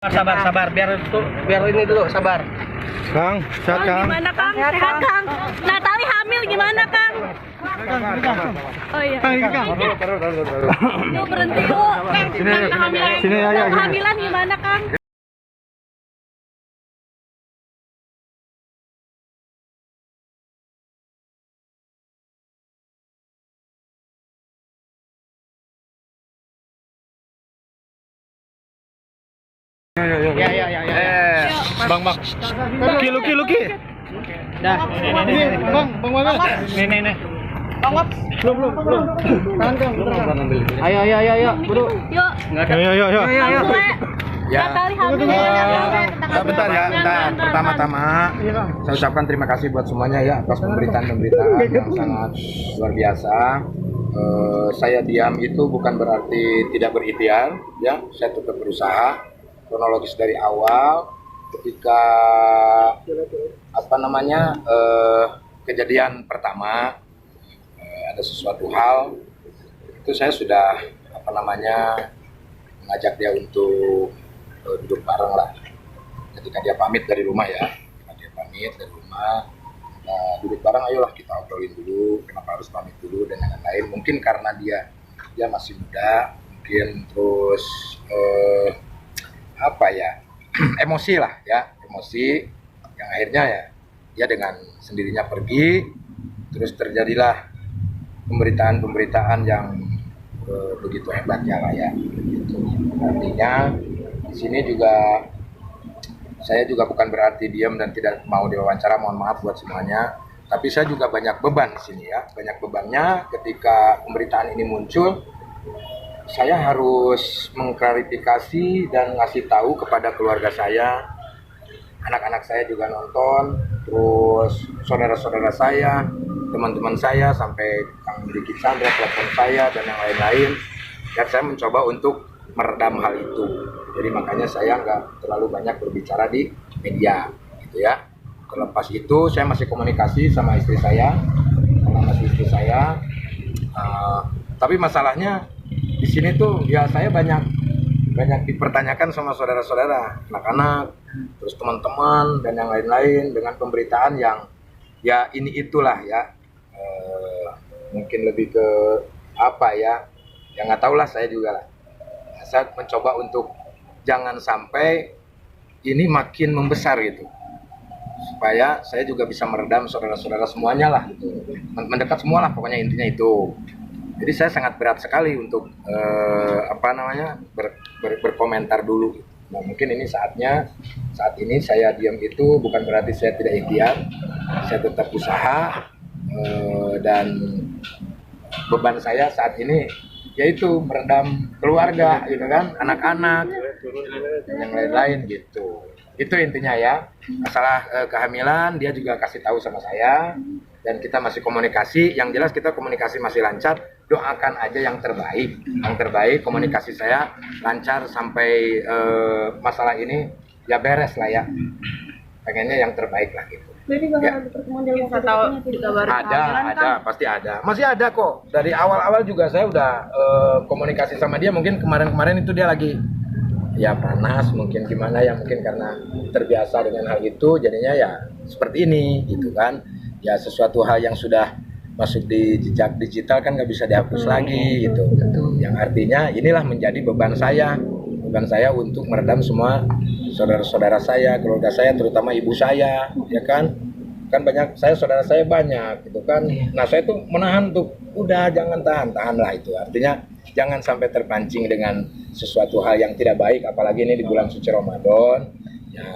Sabar, biar ini dulu, sabar. Kang, sehat Kang. Gimana Kang? Sehat Kang. Natali hamil gimana Kang? Oh iya. Kang. Yuk berhenti yuk. Sini aja. Kehamilan gimana Kang? Ya. Bang. Luki. Dah. Ini, Bang mana? Nih. Belum. Ayo, buru. Yuk. Ayo. Ya. Natali hamil. Bentar ya. Pertama-tama saya ucapkan terima kasih buat semuanya ya atas pemberitaan yang sangat luar biasa. Saya diam itu bukan berarti tidak berikhtiar ya. Saya tetap berusaha. Kronologis dari awal ketika kejadian pertama ada sesuatu hal itu saya sudah mengajak dia untuk duduk bareng lah ketika dia pamit dari rumah duduk bareng, ayolah kita obrolin dulu kenapa harus pamit dulu dan lain-lain. Mungkin karena dia masih muda, mungkin terus emosi yang akhirnya ya dia dengan sendirinya pergi, terus terjadilah pemberitaan yang begitu hebatnya lah ya gitu. Artinya di sini juga saya juga bukan berarti diam dan tidak mau diwawancara, mohon maaf buat semuanya, tapi saya juga banyak beban di sini ya, banyak bebannya ketika pemberitaan ini muncul. Saya harus mengklarifikasi dan ngasih tahu kepada keluarga saya, anak-anak saya juga nonton, terus saudara-saudara saya, teman-teman saya, sampai Kang Diki Chandra telepon saya dan yang lain-lain. Dan saya mencoba untuk meredam hal itu. Jadi makanya saya nggak terlalu banyak berbicara di media, gitu ya. Terlepas itu saya masih komunikasi sama istri saya, tapi masalahnya di sini tuh ya saya banyak dipertanyakan sama saudara-saudara, anak-anak, terus teman-teman dan yang lain-lain dengan pemberitaan yang ya ini itulah ya, mungkin lebih ke nggak tahu lah saya juga lah. Saya mencoba untuk jangan sampai ini makin membesar gitu, supaya saya juga bisa meredam saudara-saudara semuanya lah gitu, mendekat semua lah pokoknya, intinya itu. Jadi saya sangat berat sekali untuk berkomentar dulu. Nah, mungkin ini saat ini saya diam itu bukan berarti saya tidak ikhtiar, saya tetap usaha, dan beban saya saat ini yaitu meredam keluarga gitu kan, anak-anak dan yang lain-lain gitu. Itu intinya ya. Masalah kehamilan dia juga kasih tahu sama saya dan kita masih komunikasi. Yang jelas kita komunikasi masih lancar. Doakan aja yang terbaik. Yang terbaik komunikasi saya lancar sampai masalah ini ya beres lah ya. Pengennya yang terbaik lah gitu. Jadi bakal ada pertemuan dalam waktu Ada, pasti ada. Masih ada kok. Dari awal-awal juga saya udah komunikasi sama dia. Mungkin kemarin-kemarin itu dia lagi ya panas, mungkin gimana ya, mungkin karena terbiasa dengan hal itu jadinya ya seperti ini gitu kan. Ya sesuatu hal yang sudah masuk di jejak digital kan nggak bisa dihapus lagi gitu. Yang artinya inilah menjadi beban saya untuk meredam semua saudara-saudara saya, keluarga saya, terutama ibu saya, ya kan banyak saudara saya banyak gitu kan. Nah saya tuh menahan tuh, udah jangan tahan lah itu. Artinya jangan sampai terpancing dengan sesuatu hal yang tidak baik, apalagi ini di bulan suci Ramadan. Ya,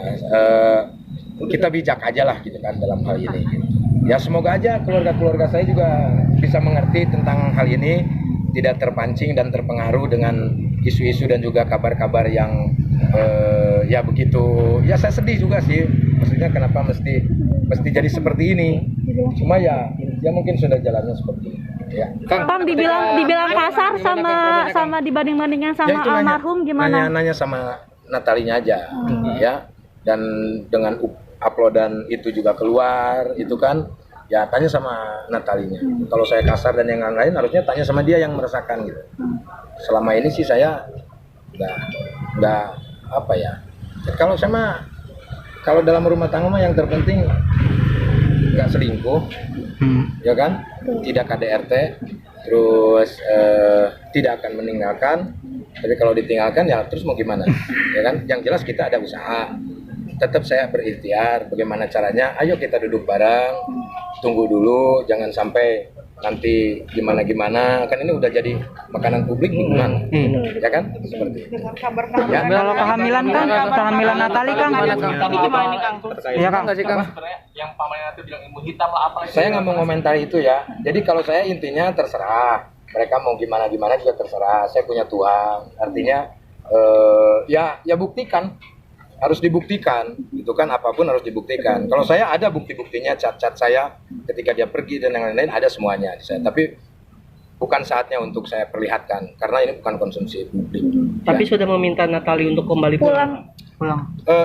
kita bijak aja lah gitu kan dalam hal ini. Ya semoga aja keluarga saya juga bisa mengerti tentang hal ini, tidak terpancing dan terpengaruh dengan isu-isu dan juga kabar-kabar yang ya begitu. Ya saya sedih juga sih, maksudnya kenapa mesti jadi seperti ini. Cuma ya mungkin sudah jalannya seperti ini. Ya. Kang dibilang kasar sama dibanding-bandingkan sama Ya, almarhum gimana? Nanya sama Natalinya aja, ya. Dan dengan uploadan itu juga keluar, itu kan, ya tanya sama Natalinya. Kalau saya kasar dan yang lain harusnya tanya sama dia yang merasakan gitu. Selama ini sih saya nggak Kalau dalam rumah tangga mah yang terpenting nggak selingkuh, ya kan, tidak KDRT, terus tidak akan meninggalkan. Tapi kalau ditinggalkan ya terus mau gimana, ya kan? Yang jelas kita ada usaha. Tetap saya berikhtiar bagaimana caranya. Ayo kita duduk bareng, tunggu dulu, jangan sampai nanti gimana kan ini udah jadi makanan publik gimana, ya kan? Seperti itu. Ya, Kalau kehamilan Kang, kehamilan Natali Kang. Tadi gimana nih Kang? Iya Kang. Yang pamannya itu bilang ilmu hitam lah apa saya nggak mau komentar itu ya. Jadi kalau saya intinya terserah. Mereka mau gimana juga terserah. Saya punya Tuhan. Artinya ya buktikan. Harus dibuktikan. Itu kan apapun harus dibuktikan. Kalau saya ada bukti-buktinya, cat-cat saya ketika dia pergi dan yang lain-lain ada semuanya di saya. Tapi bukan saatnya untuk saya perlihatkan karena ini bukan konsumsi publik. Tapi Ya. sudah meminta Natali untuk kembali pulang.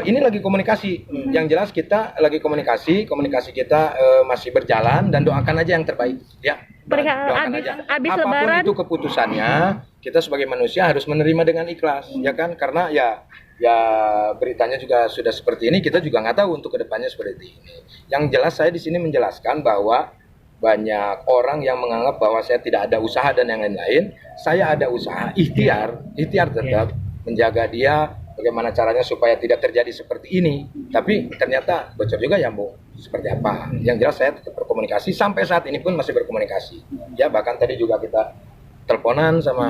Ini lagi komunikasi. Yang jelas kita lagi komunikasi kita masih berjalan dan doakan aja yang terbaik. Ya. Mereka Doakan abis aja. Lebaran. Apapun itu keputusannya, kita sebagai manusia harus menerima dengan ikhlas, ya kan? Karena ya beritanya juga sudah seperti ini, kita juga nggak tahu untuk kedepannya seperti ini. Yang jelas saya di sini menjelaskan bahwa banyak orang yang menganggap bahwa saya tidak ada usaha dan yang lain-lain. Saya ada usaha, ikhtiar tetap menjaga dia. Bagaimana caranya supaya tidak terjadi seperti ini. Tapi ternyata bocor juga ya Bu, seperti apa. Yang jelas saya tetap berkomunikasi, sampai saat ini pun masih berkomunikasi. Ya bahkan tadi juga kita teleponan sama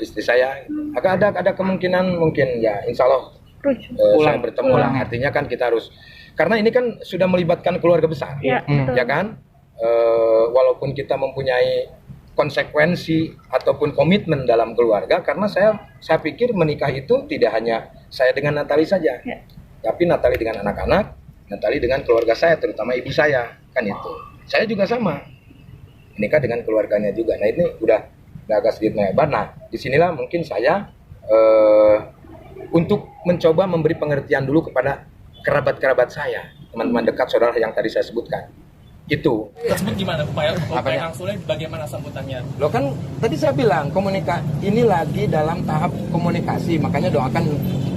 istri saya. Ada kemungkinan mungkin ya insya Allah saya bertemu lah. Artinya kan kita harus, karena ini kan sudah melibatkan keluarga besar. Ya, betul. Ya kan? Walaupun kita mempunyai konsekuensi ataupun komitmen dalam keluarga, karena saya pikir menikah itu tidak hanya saya dengan Natali saja, tapi Natali dengan anak-anak, Natali dengan keluarga saya, terutama ibu saya, kan itu. Saya juga sama, menikah dengan keluarganya juga. Nah ini udah agak sedikit melebar. Nah disinilah mungkin saya untuk mencoba memberi pengertian dulu kepada kerabat-kerabat saya, teman-teman dekat saudara yang tadi saya sebutkan. Itu. tersebut gimana upaya Apanya? langsungnya bagaimana sambutannya? Lo kan tadi saya bilang ini lagi dalam tahap komunikasi, makanya doakan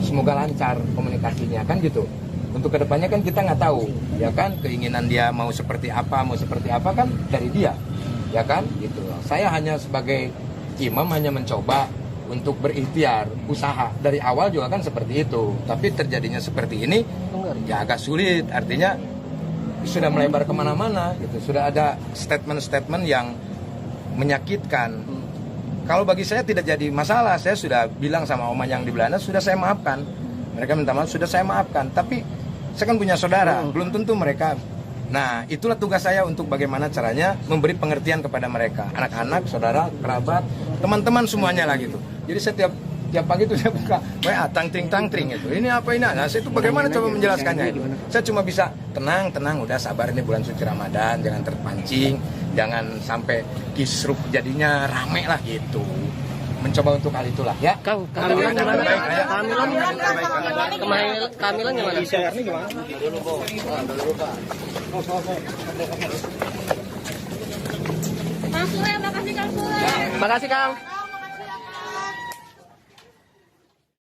semoga lancar komunikasinya kan gitu. Untuk kedepannya kan kita nggak tahu, ya kan keinginan dia mau seperti apa kan dari dia, ya kan gitu. Saya hanya sebagai imam hanya mencoba untuk berikhtiar usaha dari awal juga kan seperti itu, tapi terjadinya seperti ini ya agak sulit. Artinya sudah melebar kemana-mana gitu, sudah ada statement-statement yang menyakitkan. Kalau bagi saya tidak jadi masalah, saya sudah bilang sama oma yang di Belanda, sudah saya maafkan. Mereka minta maaf, sudah saya maafkan. Tapi saya kan punya saudara, belum tentu mereka. Nah, itulah tugas saya untuk bagaimana caranya memberi pengertian kepada mereka, anak-anak, saudara, kerabat, teman-teman semuanya lah gitu. Jadi setiap pagi itu saya buka WA tangtring itu. Ini apa ini? Nah, saya itu bagaimana coba menjelaskannya itu. Saya cuma bisa tenang, udah sabar, ini bulan suci Ramadan, jangan terpancing, jangan sampai kisruh jadinya rame lah gitu. Mencoba untuk hal itulah ya. Kang, kehamilan gimana? Kehamilan gimana? Kang Sule, makasih Kang Sule. Makasih Kang.